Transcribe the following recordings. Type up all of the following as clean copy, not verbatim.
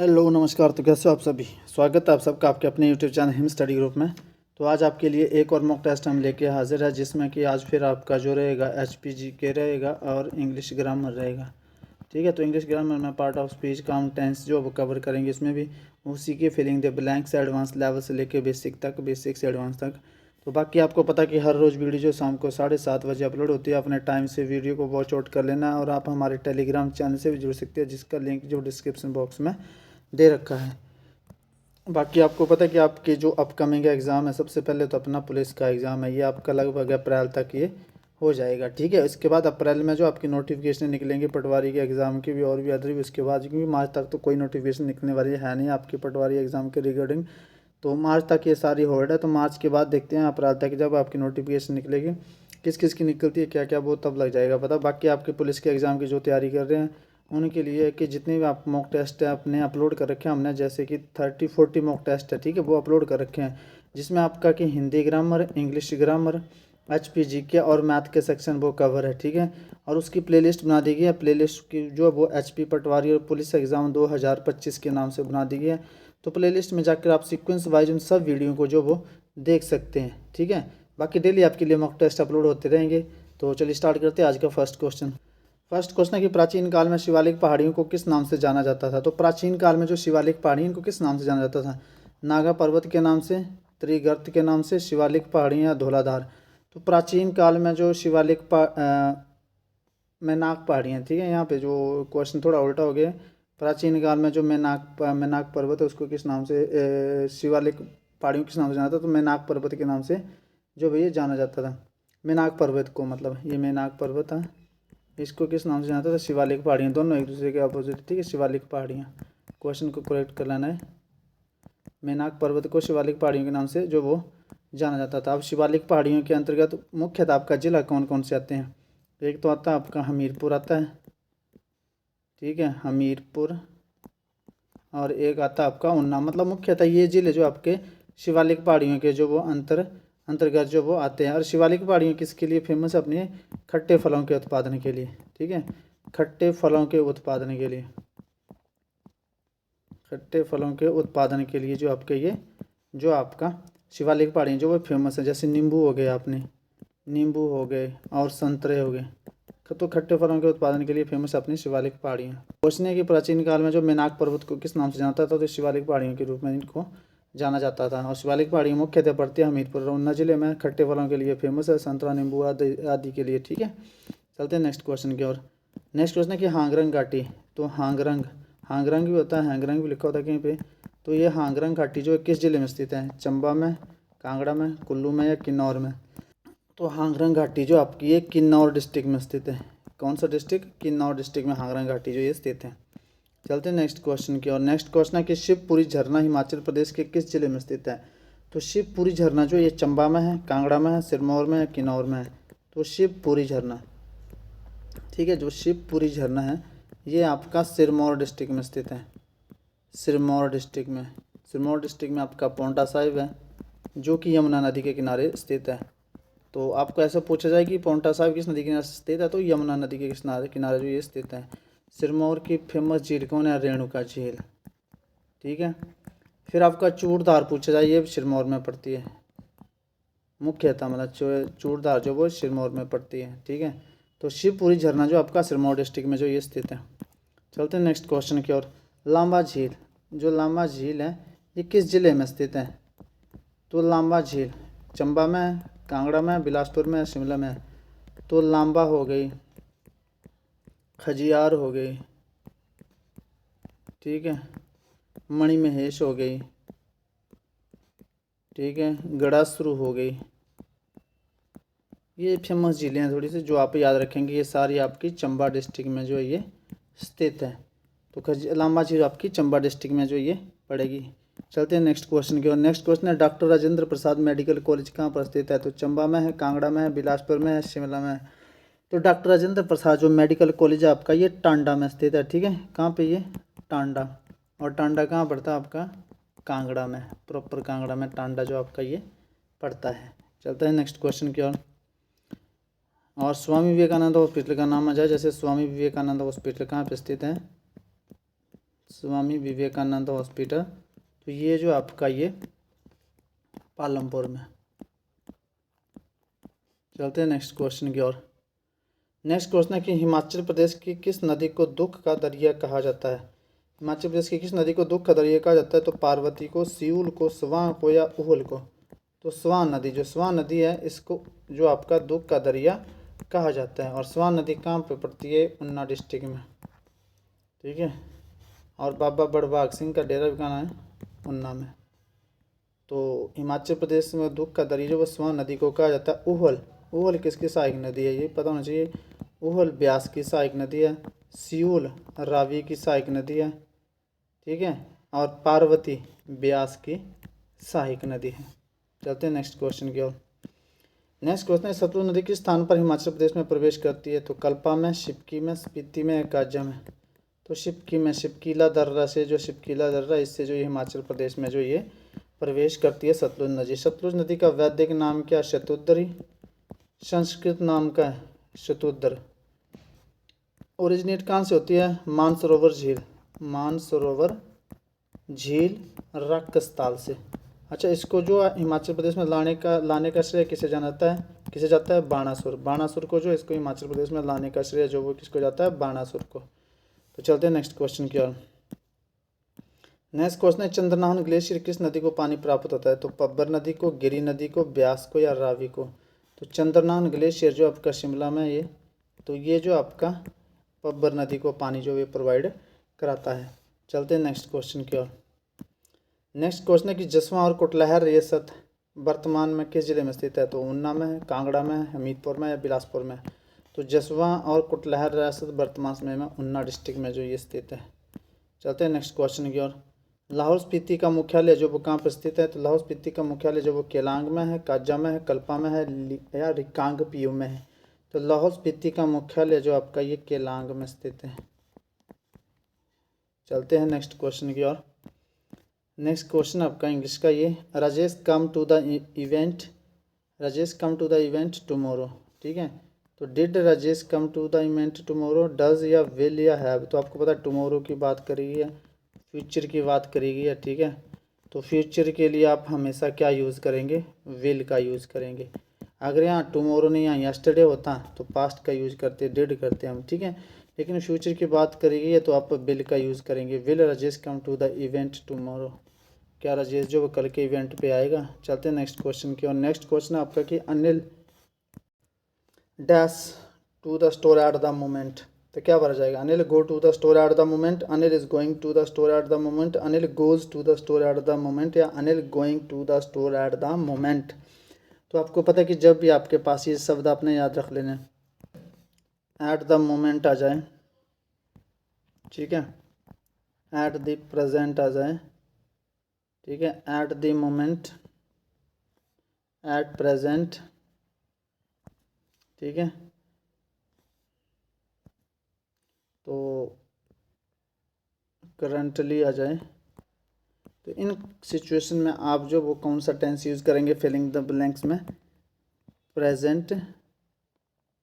Hello नमस्कार। तो कैसे हो आप सभी। स्वागत है आप सबका आपके अपने YouTube channel him study group में। तो आज आपके लिए एक और मॉक टेस्ट हम लेके हाजिर है, जिसमें कि आज फिर आपका जो रहेगा HPGK रहेगा और इंग्लिश ग्रामर रहेगा। ठीक है, तो इंग्लिश ग्रामर में part of speech count tense जो वो कवर करेंगे। इसमें भी उसी के filling the blanks advance level से लेके बेसिक से एडवांस तक। तो बाकी आपको पता कि हर रोज़ वीडियो जो शाम को 7:30 बजे अपलोड होती है, अपने टाइम से वीडियो को वॉच आउट कर लेना है। और आप हमारे टेलीग्राम चैनल से भी जुड़ सकते हैं, जिसका लिंक जो डिस्क्रिप्शन बॉक्स में दे रखा है। बाकी आपको पता है कि आपके जो अपकमिंग एग्ज़ाम है, सबसे पहले तो अपना पुलिस का एग्ज़ाम है, ये आपका लगभग अप्रैल तक ये हो जाएगा। ठीक है, इसके बाद अप्रैल में जो आपकी नोटिफिकेशन निकलेंगे पटवारी के एग्ज़ाम की भी और भी अदर भी, उसके बाद क्योंकि मार्च तक तो कोई नोटिफिकेशन निकलने वाली है नहीं आपके पटवारी एग्ज़ाम के रिगार्डिंग। तो मार्च तक ये सारी होल्ड है। तो मार्च के बाद देखते हैं अप्रैल तक जब आपकी नोटिफिकेशन निकलेगी, किस किस की निकलती है क्या क्या, वो तब लग जाएगा पता। बाकी आपके पुलिस के एग्ज़ाम की जो तैयारी कर रहे हैं उनके लिए कि जितने भी आप मॉक टेस्ट है अपने अपलोड कर रखे हैं हमने, जैसे कि 30-40 मॉक टेस्ट है, ठीक है, वो अपलोड कर रखे हैं, जिसमें आपका कि Hindi grammar, English grammar, HPGK और मैथ के सेक्शन वो कवर है। ठीक है, और उसकी प्लेलिस्ट बना दी गई है। प्लेलिस्ट की जो वो HP पटवारी और पुलिस एग्ज़ाम 2025 के नाम से बना दी गई है। तो प्लेलिस्ट में जाकर आप सीक्वेंस वाइज उन सब वीडियो को जो वो देख सकते हैं। ठीक है, बाकी डेली आपके लिए मॉक टेस्ट अपलोड होते रहेंगे। तो चलिए स्टार्ट करते हैं आज का फर्स्ट क्वेश्चन है कि प्राचीन काल में शिवालिक पहाड़ियों को किस नाम से जाना जाता था। तो प्राचीन काल में जो शिवालिक पहाड़ी इनको किस नाम से जाना जाता था। नागा पर्वत के नाम से, त्रिगर्त के नाम से, शिवालिक पहाड़ियाँ, धौलाधार। तो प्राचीन काल में जो शिवालिक मैनाक पहाड़ियाँ, ठीक है, यहाँ पे जो क्वेश्चन थोड़ा उल्टा हो गया। प्राचीन काल में जो मैनाक पर्वत है उसको किस नाम से, शिवालिक पहाड़ियों किस नाम से जाना था। तो मैनाक पर्वत के नाम से जो भी ये जाना जाता था। मैनाक पर्वत को, मतलब ये मैनाक पर्वत है, इसको किस नाम से जाना था। शिवालिक पहाड़ियाँ, दोनों एक दूसरे के अपोजिट। ठीक है, शिवालिक पहाड़ियाँ, क्वेश्चन को करेक्ट कर लेना है। मैनाक पर्वत को शिवालिक पहाड़ियों के नाम से जो वो जाना जाता था। अब शिवालिक पहाड़ियों के अंतर्गत मुख्यतः आपका जिला कौन कौन से आते हैं। एक तो आता है आपका हमीरपुर आता है, ठीक है, हमीरपुर, और एक आता है आपका उन्नाव। मतलब मुख्यतः ये जिले जो आपके शिवालिक पहाड़ियों के जो वो अंतर्गत जो वो आते हैं। और शिवालिक पहाड़ियों किसके लिए फेमस है, अपने खट्टे फलों के उत्पादन के लिए। ठीक है, खट्टे फलों के उत्पादन के लिए, खट्टे फलों के उत्पादन के लिए जो आपके ये जो आपका शिवालिक पहाड़ियाँ जो वो फेमस है। जैसे नींबू हो गए, आपने नींबू हो गए और संतरे हो गए, तो खट्टे फलों के उत्पादन के लिए फेमस अपनी शिवालिक पहाड़ियाँ। क्वेश्चन है कि प्राचीन काल में जो मैनाक पर्वत को किस नाम से जाना था। तो शिवालिक पहाड़ियों के रूप में इनको जाना जाता था। और शिवालिक पहाड़ियाँ मुख्यतः पड़ती है हमीरपुर और ऊना जिले में, खट्टे फलों के लिए फेमस है, संतरा नींबू आदि के लिए। ठीक है, चलते हैं नेक्स्ट क्वेश्चन की ओर। नेक्स्ट क्वेश्चन है कि हांगरंग घाटी। तो हांगरंग भी होता है, हैंगरंग भी लिखा होता है कहीं पे। तो ये हांगरंग घाटी जो किस जिले में स्थित है, चंबा में, कांगड़ा में, कुल्लू में या किन्नौर में। तो हांगरंग घाटी जो आपकी ये किन्नौर डिस्ट्रिक्ट में स्थित है। कौन सा डिस्ट्रिक्ट, किन्नौर डिस्ट्रिक्ट में हांगरंग घाटी जो ये स्थित है। चलते हैं नेक्स्ट क्वेश्चन की और। नेक्स्ट क्वेश्चन है कि शिवपुरी झरना हिमाचल प्रदेश के किस जिले में स्थित है। तो शिवपुरी झरना जो ये चंबा में है, कांगड़ा में है, सिरमौर में है, किन्नौर में है। तो शिवपुरी झरना, ठीक है, जो शिवपुरी झरना है ये आपका सिरमौर डिस्ट्रिक्ट में स्थित है। सिरमौर डिस्ट्रिक्ट में आपका पोंटा साहिब है, जो कि यमुना नदी के किनारे स्थित है। तो आपको ऐसा पूछा जाए कि पोंटा साहिब किस नदी के किनारे स्थित है, तो यमुना नदी के किनारे जो ये स्थित है। सिरमौर की फेमस झील कौन है, रेणुका झील। ठीक है, फिर आपका चूड़धार पूछा जाए, ये सिरमौर में पड़ती है मुख्यतः, मतलब चूड़धार जो वो सिरमौर में पड़ती है। ठीक है, तो शिवपुरी झरना जो आपका सिरमौर डिस्ट्रिक्ट में जो ये स्थित है। चलते हैं नेक्स्ट क्वेश्चन की ओर। लांबा झील है ये किस जिले में स्थित है। तो लांबा झील चंबा में है, कांगड़ा में, बिलासपुर में, शिमला में। तो लांबा हो गई, खजियार हो गई, ठीक है, मणिमहेश हो गई, ठीक है, गड़ासरू हो गई। ये फेमस झीलें हैं थोड़ी सी जो आप याद रखेंगे। ये सारी आपकी चंबा डिस्ट्रिक्ट में जो है ये स्थित है। तो लांबा झील आपकी चंबा डिस्ट्रिक्ट में जो ये पड़ेगी। चलते हैं नेक्स्ट क्वेश्चन की और। नेक्स्ट क्वेश्चन है doctor Rajendra Prasad medical college कहाँ पर स्थित है। तो चंबा में है, कांगड़ा में है, बिलासपुर में है, शिमला में है। तो डॉक्टर राजेंद्र प्रसाद जो मेडिकल कॉलेज है आपका ये टांडा में स्थित है। ठीक है, कहाँ पे ये, टांडा। और टांडा कहाँ पड़ता है आपका, कांगड़ा में, प्रॉपर कांगड़ा में टांडा जो आपका ये पड़ता है। चलते हैं नेक्स्ट क्वेश्चन की ओर। और स्वामी विवेकानंद हॉस्पिटल का नाम आ जाए, जैसे स्वामी विवेकानंद हॉस्पिटल कहाँ पे स्थित है, स्वामी विवेकानंद हॉस्पिटल। तो ये जो आपका ये पालमपुर में। चलते हैं नेक्स्ट क्वेश्चन की ओर। नेक्स्ट क्वेश्चन है कि हिमाचल प्रदेश की किस नदी को दुख का दरिया कहा जाता है। हिमाचल प्रदेश की किस नदी को दुख का दरिया कहा जाता है। तो पार्वती को, सियूल को, स्वां को या उहल को। तो स्वां नदी, जो स्वां नदी है इसको जो आपका दुख का दरिया कहा जाता है। और स्वां नदी कहाँ पे पड़ती है, ऊना डिस्ट्रिक्ट में, ठीक है। और बाबा बड़भाग सिंह का डेरा भी कहाँ है, ऊना में। तो हिमाचल प्रदेश में दुख का दरिया जो वो स्वां नदी को कहा जाता है। उहल, उहल किसकी सहायक नदी है, ये पता होना चाहिए। उहल ब्यास की सहायक नदी है। सियूल रावी की सहायक नदी है, ठीक है। और पार्वती ब्यास की सहायक नदी है। चलते हैं नेक्स्ट क्वेश्चन की ओर। नेक्स्ट क्वेश्चन है सतलुज नदी किस स्थान पर हिमाचल प्रदेश में प्रवेश करती है। तो कल्पा में, शिपकी में, स्पीति में, काजा में। तो शिपकी में, शिपकीला दर्रा से, जो शिपकीला दर्रा इससे जो ये हिमाचल प्रदेश में जो ये प्रवेश करती है सतलुज नदी। सतलुज नदी का वैदिक नाम क्या, शतुद्री। संस्कृत नाम का है शतुद्र। ओरिजिनेट कहाँ से होती है, मानसरोवर झील, मानसरोवर झील राक्षसताल से। अच्छा, इसको जो हिमाचल प्रदेश में लाने का श्रेय किसे जाता है, किसे जाता है, बाणासुर। बाणासुर को जो इसको हिमाचल प्रदेश में लाने का श्रेय जो वो किसको जाता है, बाणासुर को। तो चलते हैं नेक्स्ट क्वेश्चन की ओर। नेक्स्ट क्वेश्चन है चंद्रनाहन ग्लेशियर किस नदी को पानी प्राप्त होता है। तो पब्बर नदी को, गिरी नदी को, ब्यास को या रावी को। तो चंद्रनाहन ग्लेशियर जो आपका शिमला में ये, तो ये जो आपका पब्बर नदी को पानी जो ये प्रोवाइड कराता है। चलते हैं नेक्स्ट क्वेश्चन की ओर। नेक्स्ट क्वेश्चन है कि जसवां और कुटलैहड़ रियासत वर्तमान में किस जिले में स्थित है। तो ऊना में है, कांगड़ा में है, हमीरपुर में या बिलासपुर में। तो जसवां और कुटलैहड़ रियासत वर्तमान समय में ऊना डिस्ट्रिक्ट में जो ये स्थित है। चलते हैं नेक्स्ट क्वेश्चन की ओर। लाहौल स्पीति का मुख्यालय जो वो कहाँ पर स्थित है। तो लाहौल स्पीति का मुख्यालय जो वो केलांग में है, काजा में है, कल्पा में है या रिकांगपिओ में है। तो लाहौल स्पीति का मुख्यालय जो आपका ये केलांग में स्थित है। चलते हैं नेक्स्ट क्वेश्चन की ओर। नेक्स्ट क्वेश्चन आपका इंग्लिश का ये, Rajesh come to the event, Rajesh come to the event tomorrow, ठीक है। तो did Rajesh come to the event tomorrow, does या विल या हैव। तो आपको पता है टुमारो की बात करेगी है, फ्यूचर की बात करेगी है, ठीक है। तो फ्यूचर के लिए आप हमेशा क्या यूज़ करेंगे, विल का यूज़ करेंगे। अगर यहाँ टुमारो नहीं, यहाँ यस्टरडे होता तो पास्ट का यूज़ करते, डिड करते हम, ठीक है। लेकिन फ्यूचर की बात करेगी है तो आप विल का यूज़ करेंगे। Will Rajesh come to the event tomorrow, क्या राजेश जो वो कल के इवेंट पे आएगा। चलते हैं नेक्स्ट क्वेश्चन की और। नेक्स्ट क्वेश्चन है आपका कि Anil dash to the store at the moment. तो क्या भरा जाएगा, Anil go to the store at the moment, Anil is going to the store at the moment, Anil goes to the store at the moment या Anil going to the store at the moment. तो आपको पता है कि जब भी आपके पास ये शब्द आपने याद रख लेने, एट द मोमेंट आ जाए, ठीक है, एट द प्रेजेंट आ जाए, ठीक है, eight the moment, at present, ठीक है। तो करंटली आ जाए। तो इन सिचुएशन में आप जो वो कौन सा टेंस यूज़ करेंगे, फिलिंग द ब्लैंक्स में, प्रेजेंट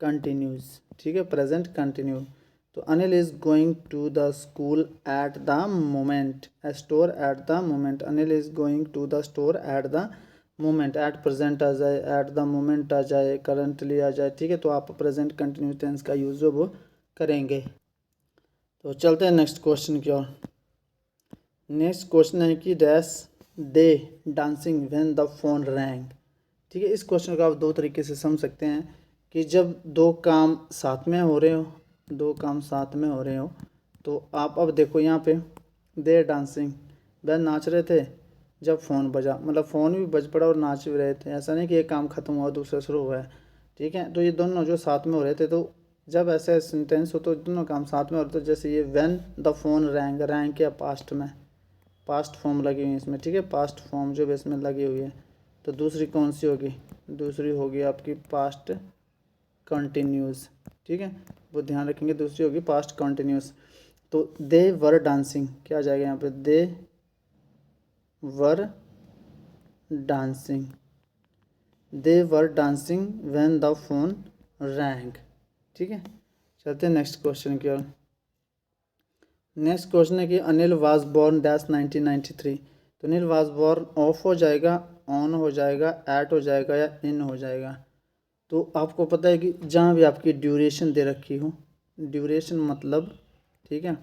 कंटिन्यूज, ठीक है, प्रेजेंट कंटिन्यू। तो Anil is going to the school at the moment, store at the moment, Anil is going to the store at the moment. At present आ जाए, at the moment आ जाए, currently आ जाए, ठीक है। तो आप प्रेजेंट कंटिन्यू टेंस का यूज़ जो वो करेंगे। तो चलते हैं नेक्स्ट क्वेश्चन की ओर। नेक्स्ट क्वेश्चन है कि dash they dancing when the phone rang, ठीक है। इस क्वेश्चन को आप दो तरीके से समझ सकते हैं कि जब दो काम साथ में हो रहे हो, दो काम साथ में हो रहे हो, तो आप अब देखो यहाँ पे दे डांसिंग, वह नाच रहे थे जब फ़ोन बजा, मतलब फ़ोन भी बज पड़ा और नाच भी रहे थे। ऐसा नहीं कि एक काम ख़त्म हुआ दूसरा शुरू हुआ है, ठीक है। तो ये दोनों जो साथ में हो रहे थे, तो जब ऐसे सेंटेंस हो तो दोनों काम साथ में हो रहे थे। जैसे ये when the phone wrong, wrong क्या पास्ट में, पास्ट फॉर्म लगी हुई है इसमें, ठीक है, पास्ट फॉर्म जो इसमें लगी हुई है। तो दूसरी कौन सी होगी, दूसरी होगी आपकी पास्ट कंटिन्यूस, ठीक है, वो ध्यान रखेंगे। दूसरी होगी पास्ट कंटिन्यूस। तो दे वर डांसिंग क्या आ जाएगा यहाँ पे, they were dancing, they were dancing when the phone rang, ठीक है। चलते हैं नेक्स्ट क्वेश्चन की ओर। नेक्स्ट क्वेश्चन है कि अनिल वाज बोर्न डैश 1993। तो अनिल वाज बोर्न ऑफ हो जाएगा, ऑन हो जाएगा, एट हो जाएगा या इन हो जाएगा। तो आपको पता है कि जहाँ भी आपकी ड्यूरेशन दे रखी हो, ड्यूरेशन मतलब ठीक है,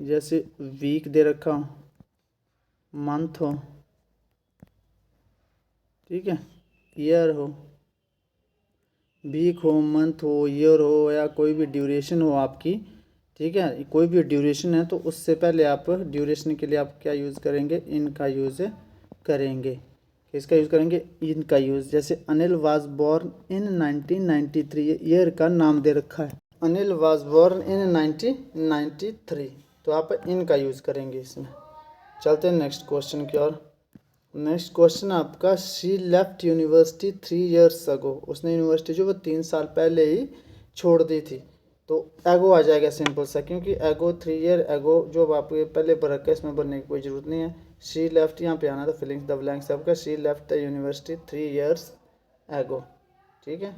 जैसे वीक दे रखा हो, मंथ हो, ठीक है, ईयर हो, वीक हो, मंथ हो, ईयर हो, या कोई भी ड्यूरेशन हो आपकी, ठीक है, कोई भी ड्यूरेशन है तो उससे पहले आप ड्यूरेशन के लिए आप क्या यूज़ करेंगे, इनका यूज़ करेंगे। किसका यूज़ करेंगे, इनका यूज़। जैसे Anil was born in 1993, year का नाम दे रखा है, अनिल वाज बोर्न इन 1993, तो आप इनका यूज़ करेंगे इसमें। चलते हैं नेक्स्ट क्वेश्चन की ओर। नेक्स्ट क्वेश्चन आपका, शी लेफ्ट यूनिवर्सिटी 3 years अगो। उसने यूनिवर्सिटी जो वो 3 साल पहले ही छोड़ दी थी। तो एगो आ जाएगा सिंपल सा, क्योंकि एगो 3 year एगो जो आपके पहले भर रखा है इसमें भरने की कोई ज़रूरत नहीं है। शी लेफ्ट यहाँ पे आना था, फिलिंग द ब्लैंक्स आपका, she left the university 3 years एगो, ठीक है।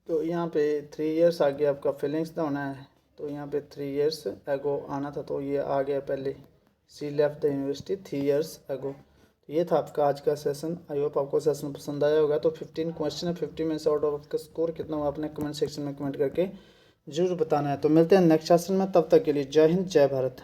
तो यहाँ पे 3 years आ गया आपका, फिलिंग्स द होना है, तो यहाँ पे 3 years एगो आना था, तो ये आ गया पहले, सी लेफ्ट द यूनिवर्सिटी 3 years एगो। तो ये था आपका आज का सेशन। आई होप आपको सेशन पसंद आया होगा। तो 15 क्वेश्चन है, 50 में से आउट ऑफ आपका स्कोर कितना हुआ आपने कमेंट सेक्शन में कमेंट करके जरूर बताना है। तो मिलते हैं नेक्स्ट सेशन में, तब तक के लिए जय हिंद जय भारत।